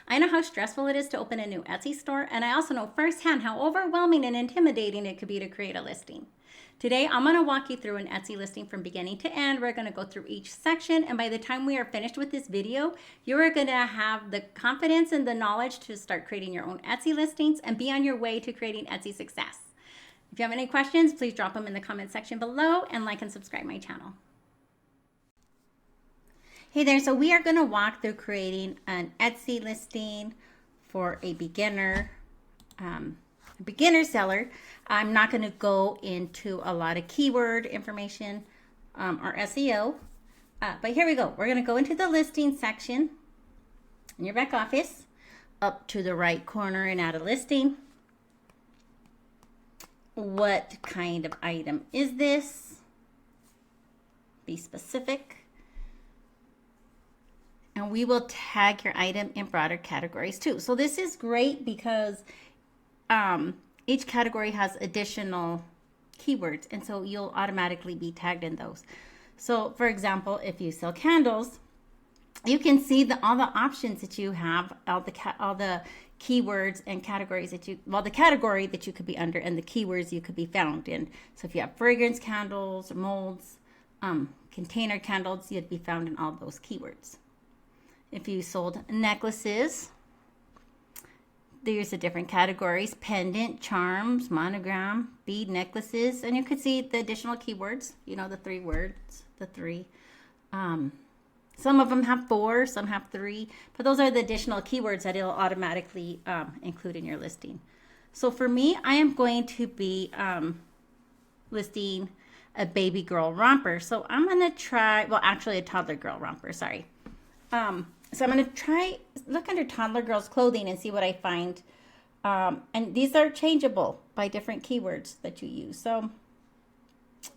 I know how stressful it is to open a new Etsy store, and I also know firsthand how overwhelming and intimidating it could be to create a listing. Today, I'm going to walk you through an Etsy listing from beginning to end. We're going to go through each section, and by the time we are finished with this video, you are going to have the confidence and the knowledge to start creating your own Etsy listings and be on your way to creating Etsy success. If you have any questions, please drop them in the comment section below and like and subscribe my channel. Hey there, so we are going to walk through creating an Etsy listing for a beginner seller. I'm not going to go into a lot of keyword information or SEO, but here we go. We're going to go into the listing section in your back office, up to the right corner and add a listing. What kind of item is this? Be specific. And we will tag your item in broader categories too. So this is great because each category has additional keywords, and so you'll automatically be tagged in those. So for example, if you sell candles, you can see all the options that you have, all the keywords and categories that the category that you could be under and the keywords you could be found in. So if you have fragrance candles, molds, container candles, you'd be found in all those keywords. If you sold necklaces, there's the different categories: pendant, charms, monogram, bead necklaces, and you could see the additional keywords, the 3 words, the 3. Some of them have 4, some have 3, but those are the additional keywords that it'll automatically include in your listing. So for me, I am going to be listing a baby girl romper. So I'm going to try, actually a toddler girl romper, sorry. So I'm going to look under toddler girls clothing and see what I find. And these are changeable by different keywords that you use. So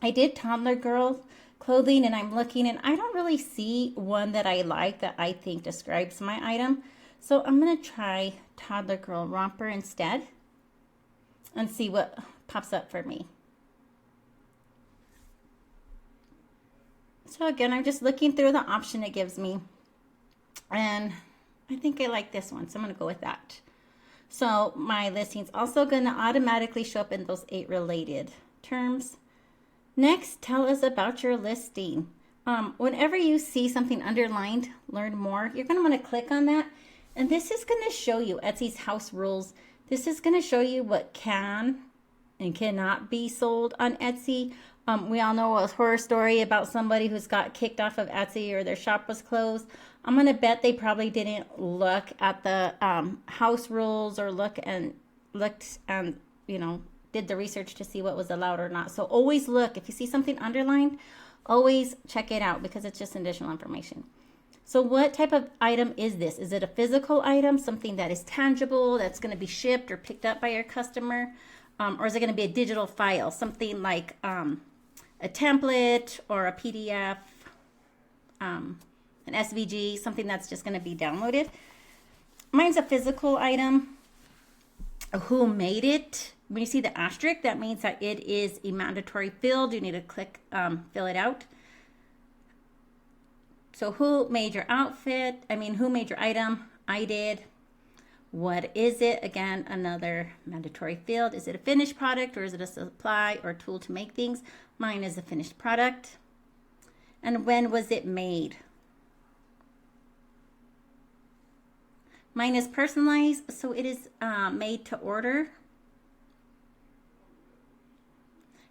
I did toddler girl clothing, and I'm looking, and I don't really see one that I like that I think describes my item. So I'm going to try toddler girl romper instead and see what pops up for me. So again, I'm just looking through the option it gives me. And I think I like this one, so I'm going to go with that. So my listing's also going to automatically show up in those 8 related terms. Next, tell us about your listing. Whenever you see something underlined, learn more, you're going to want to click on that. And this is going to show you Etsy's house rules. This is going to show you what can and cannot be sold on Etsy. We all know a horror story about somebody who's got kicked off of Etsy or their shop was closed. I'm going to bet they probably didn't look at the house rules or looked and did the research to see what was allowed or not. So always look. If you see something underlined, always check it out because it's just additional information. So what type of item is this? Is it a physical item, something that is tangible, that's going to be shipped or picked up by your customer? Or is it going to be a digital file, something like a template or a PDF, an SVG, something that's just going to be downloaded? Mine's a physical item. Who made it? When you see the asterisk, that means that it is a mandatory field. You need to click fill it out. So who made your outfit? Who made your item? I did. What is it? Again, another mandatory field. Is it a finished product, or is it a supply or tool to make things? Mine is a finished product. And when was it made? Mine is personalized, so it is made to order.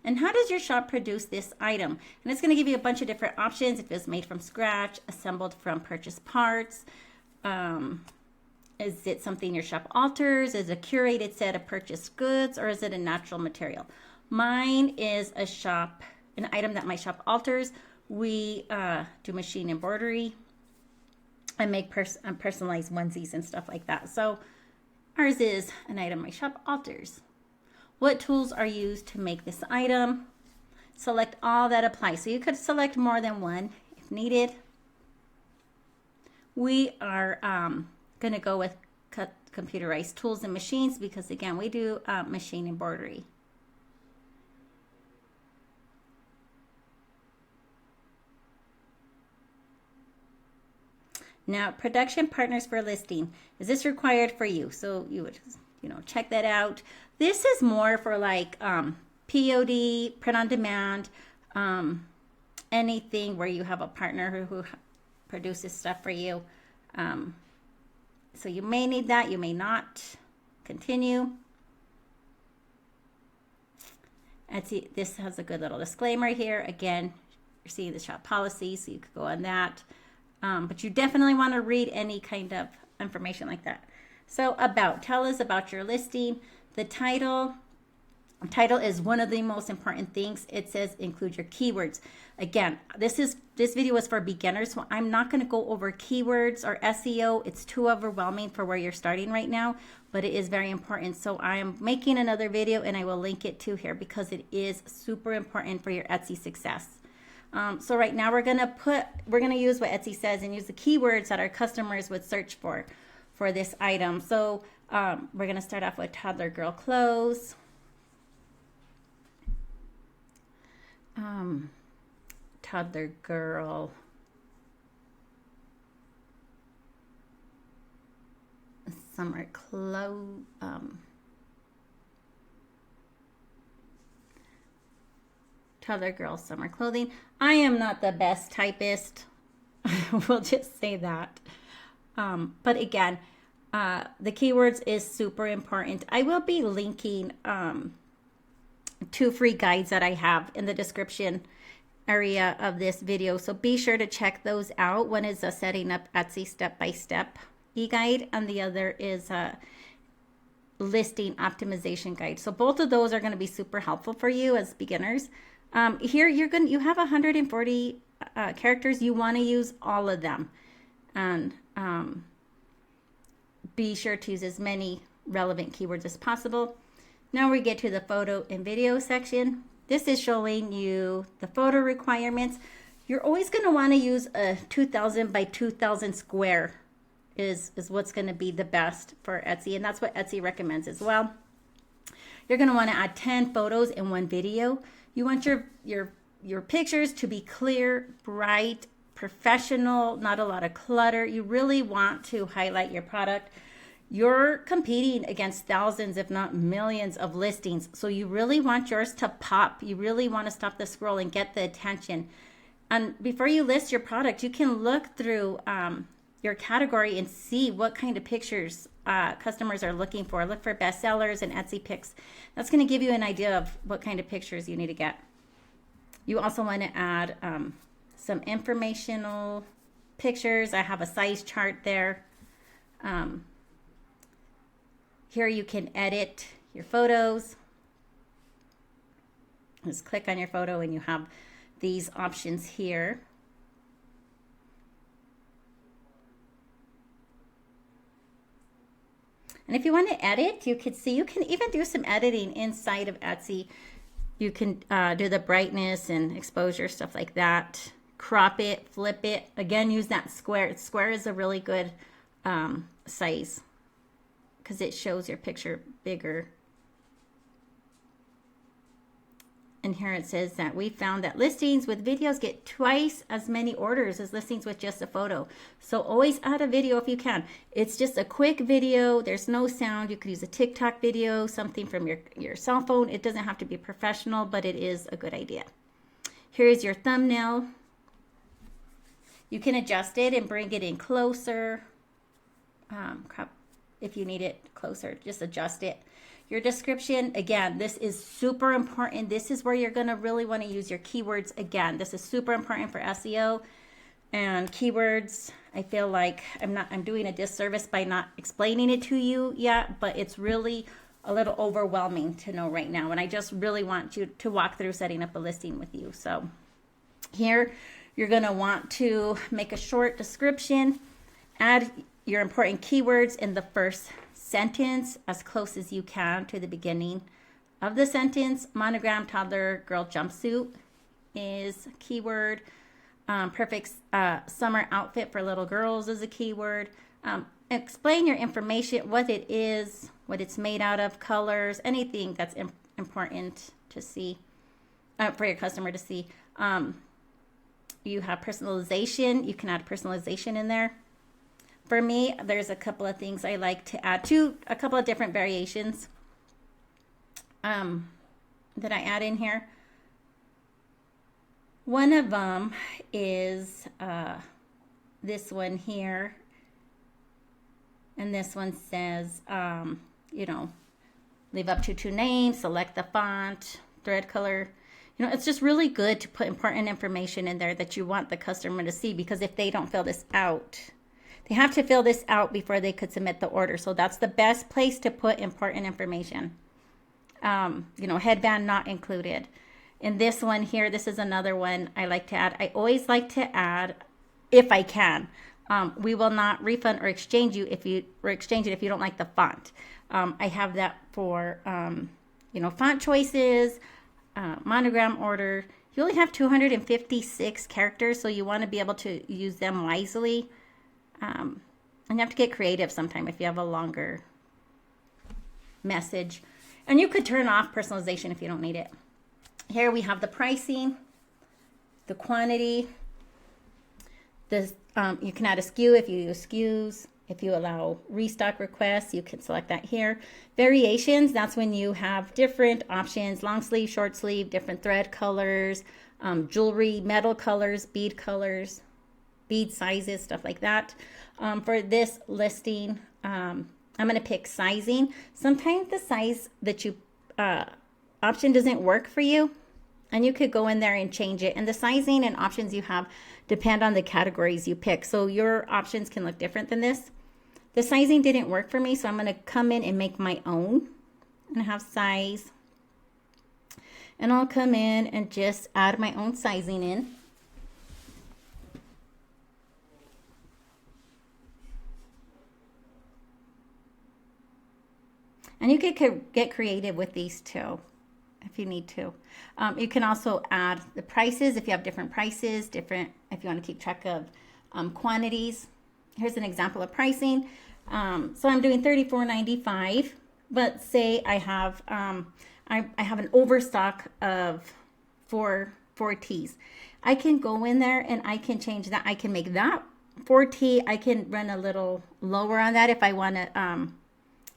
And how does your shop produce this item? And it's going to give you a bunch of different options. If it's made from scratch, assembled from purchased parts, is it something your shop alters? Is it a curated set of purchased goods, or is it a natural material? Mine is an item that my shop alters. We do machine embroidery and make personalized onesies and stuff like that. So ours is an item my shop alters. What tools are used to make this item? Select all that apply. So you could select more than one if needed. We are going to go with computerized tools and machines because, again, we do machine embroidery. Now, production partners for listing. Is this required for you? So you would, check that out. This is more for like POD, print on demand, anything where you have a partner who produces stuff for you. So you may need that, you may not. Continue. Etsy, this has a good little disclaimer here. Again, you're seeing the shop policy, so you could go on that. But you definitely want to read any kind of information like that. So tell us about your listing. The title is one of the most important things. It says include your keywords. Again, this video is for beginners, so I'm not going to go over keywords or SEO. It's too overwhelming for where you're starting right now, but it is very important. So I am making another video and I will link it to here because it is super important for your Etsy success. So right now we're going to use what Etsy says and use the keywords that our customers would search for this item. So we're going to start off with toddler girl clothes. Toddler girl summer clothes. Toddler girl summer clothing. I am not the best typist. We'll just say that. But again, the keywords is super important. I will be linking 2 free guides that I have in the description area of this video. So be sure to check those out. One is a setting up Etsy step-by-step e-guide, and the other is a listing optimization guide. So both of those are going to be super helpful for you as beginners. Here you have 140 characters. You want to use all of them, and be sure to use as many relevant keywords as possible. Now we get to the photo and video section. This is showing you the photo requirements. You're always going to want to use a 2000 by 2000 square is what's going to be the best for Etsy, and that's what Etsy recommends as well. You're going to want to add 10 photos in one video. You want your pictures to be clear, bright, professional, not a lot of clutter. You really want to highlight your product. You're competing against thousands, if not millions of listings. So you really want yours to pop. You really want to stop the scroll and get the attention. And before you list your product, you can look through your category and see what kind of pictures customers are looking for. Look for bestsellers and Etsy picks. That's going to give you an idea of what kind of pictures you need to get. You also want to add some informational pictures. I have a size chart there. Here you can edit your photos. Just click on your photo and you have these options here. And if you want to edit, you can even do some editing inside of Etsy. You can do the brightness and exposure, stuff like that. Crop it, flip it. Again, use that square. Square is a really good size because it shows your picture bigger. And here it says that we found that listings with videos get twice as many orders as listings with just a photo. So always add a video if you can. It's just a quick video. There's no sound. You could use a TikTok video, something from your cell phone. It doesn't have to be professional, but it is a good idea. Here's your thumbnail. You can adjust it and bring it in closer. Crop if you need it closer, just adjust it. Your description, again, this is super important. This is where you're going to really want to use your keywords. Again, this is super important for SEO and keywords. I feel like I'm doing a disservice by not explaining it to you yet, but it's really a little overwhelming to know right now. And I just really want you to walk through setting up a listing with you. So here you're going to want to make a short description, add your important keywords in the first sentence as close as you can to the beginning of the sentence. Monogram toddler girl jumpsuit is a keyword. Perfect summer outfit for little girls is a keyword. Explain your information, what it is, what it's made out of, colors, anything that's important to see, for your customer to see. You have personalization. You can add personalization in there. For me, there's a couple of things I like to add to, a couple of different variations that I add in here. One of them is this one here. And this one says, you know, leave up to 2 names, select the font, thread color. You know, it's just really good to put important information in there that you want the customer to see, because if they don't fill this out, they have to fill this out before they could submit the order. So that's the best place to put important information. You know, headband not included. In this one here, this is another one I like to add. I always like to add, if I can, we will not refund or exchange it if you don't like the font. I have that for you know, font choices, monogram order. You only have 256 characters, so you want to be able to use them wisely. And you have to get creative sometime if you have a longer message. And you could turn off personalization if you don't need it. Here we have the pricing, the quantity. This, you can add a SKU if you use SKUs. If you allow restock requests, you can select that here. Variations, that's when you have different options, long sleeve, short sleeve, different thread colors, jewelry, metal colors, bead sizes, stuff like that. For this listing, I'm going to pick sizing. Sometimes the size that you option doesn't work for you, and you could go in there and change it. And the sizing and options you have depend on the categories you pick. So your options can look different than this. The sizing didn't work for me, so I'm going to come in and make my own and have size. And I'll come in and just add my own sizing in. And you could get creative with these too, if you need to. You can also add the prices if you have different prices, if you want to keep track of quantities. Here's an example of pricing. So I'm doing $34.95, but say I have I have an overstock of four teas. I can go in there and I can change that. I can make that 4 tea. I can run a little lower on that if I want to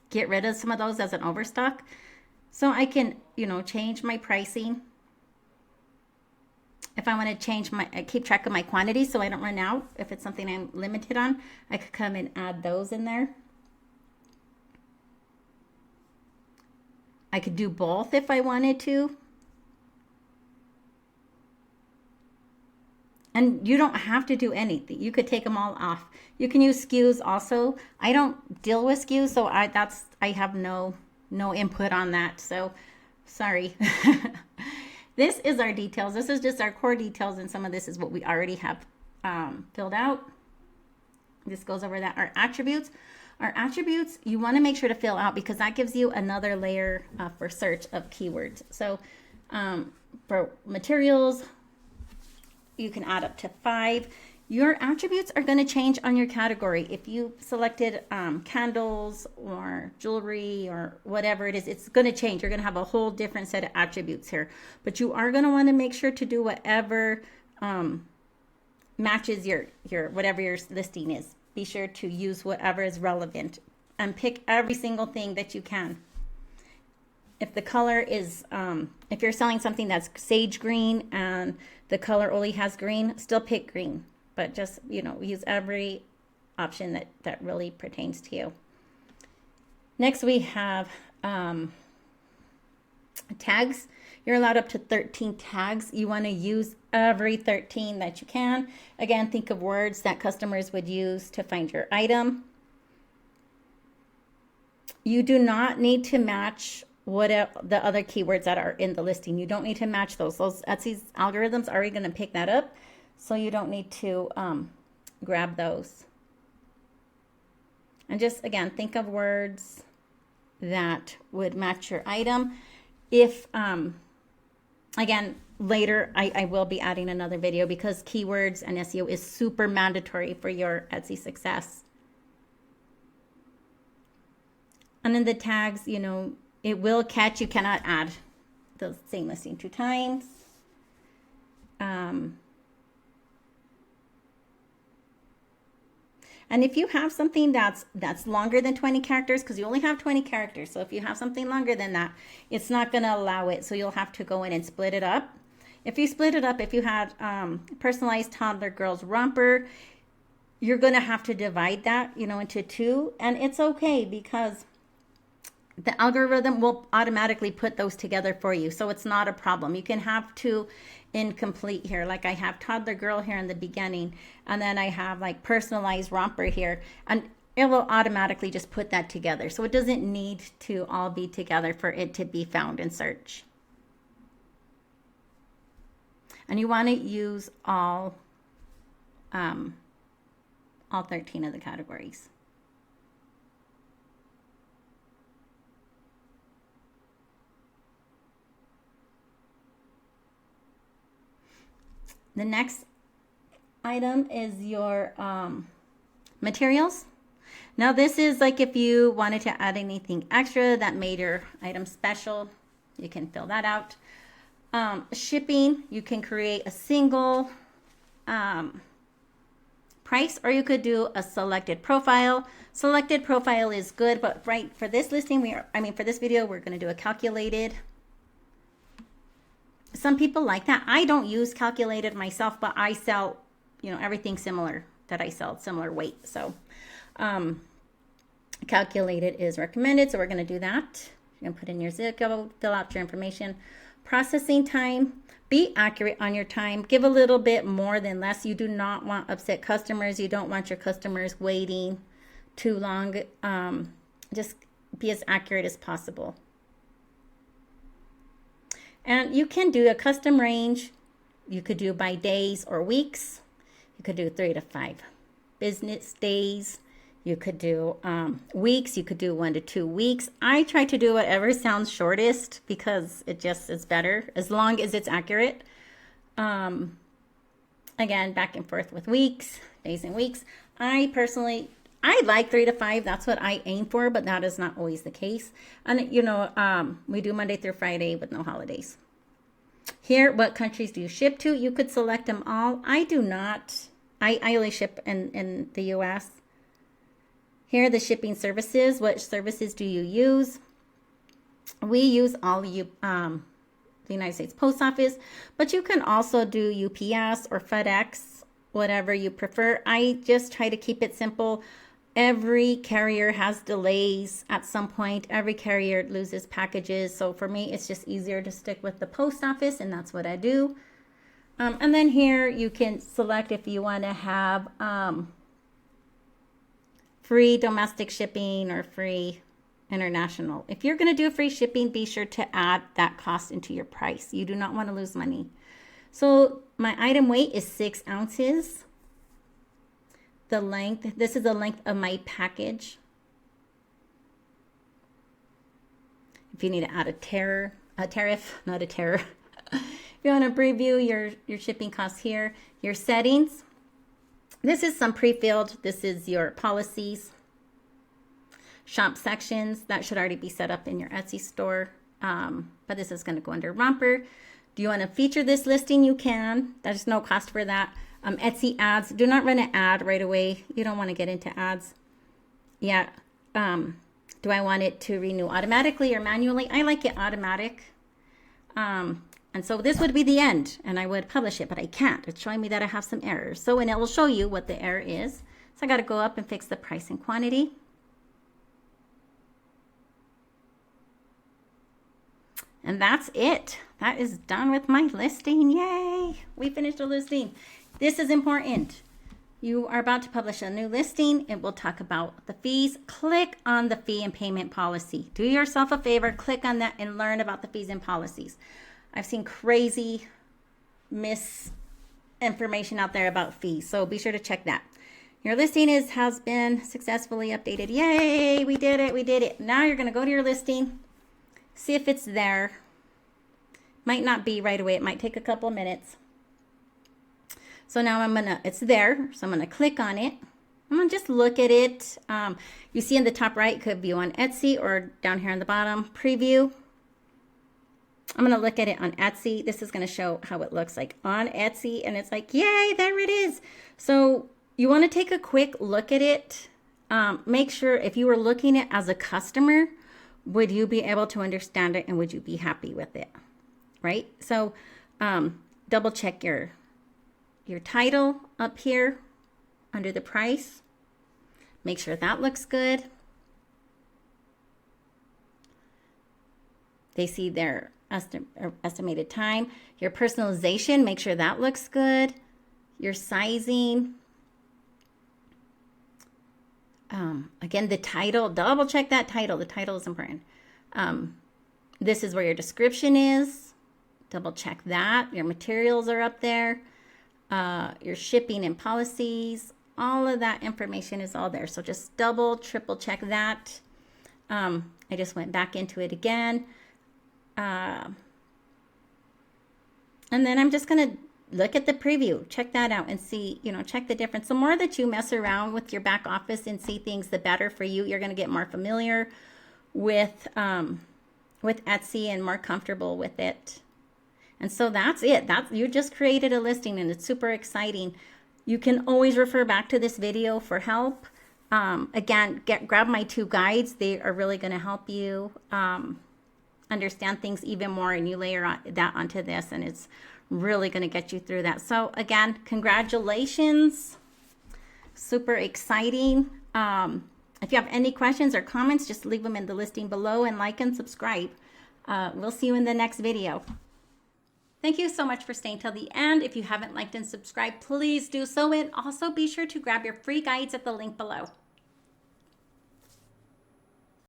get rid of some of those as an overstock. So I can, you know, change my pricing. If I want to change keep track of my quantity so I don't run out. If it's something I'm limited on, I could come and add those in there. I could do both if I wanted to. And you don't have to do anything. You could take them all off. You can use SKUs also. I don't deal with SKUs, so I have no input on that. So sorry. This is our details. This is just our core details, and some of this is what we already have filled out. This goes over that. Our attributes. Our attributes, you want to make sure to fill out because that gives you another layer for search of keywords. So for materials, you can add up to 5. Your attributes are going to change on your category. If you selected candles or jewelry or whatever it is, it's going to change. You're going to have a whole different set of attributes here. But you are going to want to make sure to do whatever matches your whatever your listing is. Be sure to use whatever is relevant and pick every single thing that you can. If the color is, if you're selling something that's sage green and the color only has green, still pick green. But just, you know, use every option that really pertains to you. Next, we have tags. You're allowed up to 13 tags. You want to use every 13 that you can. Again, think of words that customers would use to find your item. You do not need to match the other keywords that are in the listing. You don't need to match those. Those Etsy's algorithms are already going to pick that up. So you don't need to grab those. And just, again, think of words that would match your item. If, again, later I will be adding another video because keywords and SEO is super mandatory for your Etsy success. And in the tags, you know, it will catch. You cannot add the same listing 2 times. And if you have something that's longer than 20 characters, because you only have 20 characters, so if you have something longer than that, it's not going to allow it. So you'll have to go in and split it up. If you split it up, if you had personalized toddler girls romper, you're going to have to divide that, into two. And it's okay because the algorithm will automatically put those together for you. So it's not a problem. You can have two incomplete here. Like I have toddler girl here in the beginning, and then I have like personalized romper here, and it will automatically just put that together. So it doesn't need to all be together for it to be found in search. And you want to use all 13 of the categories. The next item is your materials. Now this is like if you wanted to add anything extra that made your item special, you can fill that out. Shipping, you can create a single price, or you could do a selected profile. Selected profile is good, but right for this listing, for this video, we're going to do a calculated. Some people like that. I don't use calculated myself, but I sell, everything similar that I sell, similar weight. So calculated is recommended. So we're going to do that. You're going to put in your zip code, fill out your information. Processing time, be accurate on your time. Give a little bit more than less. You do not want upset customers. You don't want your customers waiting too long. Just be as accurate as possible. And you can do a custom range. You could do by days or weeks. You could do 3 to 5 business days. You could do weeks. You could do 1 to 2 weeks. I try to do whatever sounds shortest because it just is better as long as it's accurate. Again, back and forth with weeks, days and weeks. I like 3 to 5. That's what I aim for, but that is not always the case. And, we do Monday through Friday with no holidays. Here, what countries do you ship to? You could select them all. I do not. I only ship in the U.S. Here are the shipping services. What services do you use? We use all the United States Post Office, but you can also do UPS or FedEx, whatever you prefer. I just try to keep it simple. Every carrier has delays at some point. Every carrier loses packages. So for me, it's just easier to stick with the post office, and that's what I do. And then here you can select if you want to have free domestic shipping or free international. If you're going to do free shipping, be sure to add that cost into your price. You do not want to lose money. So my item weight is 6 ounces. The length, this is the length of my package. If you need to add a tariff, not a terror. If you want to preview your shipping costs here, your settings. This is some pre-filled. This is your policies. Shop sections, that should already be set up in your Etsy store. But this is going to go under romper. Do you want to feature this listing? You can. There's no cost for that. Etsy ads, do not run an ad right away. You don't want to get into ads. Yeah. Do I want it to renew automatically or manually? I like it automatic. And so this would be the end, and I would publish it, but I can't. It's showing me that I have some errors. So, and it will show you what the error is. So I got to go up and fix the price and quantity. And that's it. That is done with my listing. Yay! We finished the listing. This is important. You are about to publish a new listing. It will talk about the fees. Click on the fee and payment policy. Do yourself a favor. Click on that and learn about the fees and policies. I've seen crazy misinformation out there about fees, so be sure to check that. Your listing has been successfully updated. Yay! We did it. We did it. Now you're going to go to your listing. See if it's there. Might not be right away. It might take a couple minutes. So now it's there. So I'm going to click on it. I'm going to just look at it. You see in the top right, could view on Etsy, or down here on the bottom, preview. I'm going to look at it on Etsy. This is going to show how it looks like on Etsy. And it's like, yay, there it is. So you want to take a quick look at it. Make sure if you were looking at it as a customer, would you be able to understand it and would you be happy with it? Right? So double check your title up here under the price. Make sure that looks good. They see their estimated time. Your personalization, make sure that looks good. Your sizing. Again, the title, double check that title. The title is important. This is where your description is. Double check that. Your materials are up there. Your shipping and policies. All of that information is all there. So just double, triple check that. I just went back into it again. And then I'm just going to look at the preview, check that out and see, check the difference. The more that you mess around with your back office and see things, the better for you. You're going to get more familiar with Etsy and more comfortable with it. And so that's it. You just created a listing and it's super exciting. You can always refer back to this video for help. Again, grab my 2 guides. They are really going to help you understand things even more, and you layer that onto this and it's really going to get you through that. So again, congratulations. Super exciting. If you have any questions or comments, just leave them in the listing below and like and subscribe. We'll see you in the next video. Thank you so much for staying till the end. If you haven't liked and subscribed, please do so. And also be sure to grab your free guides at the link below.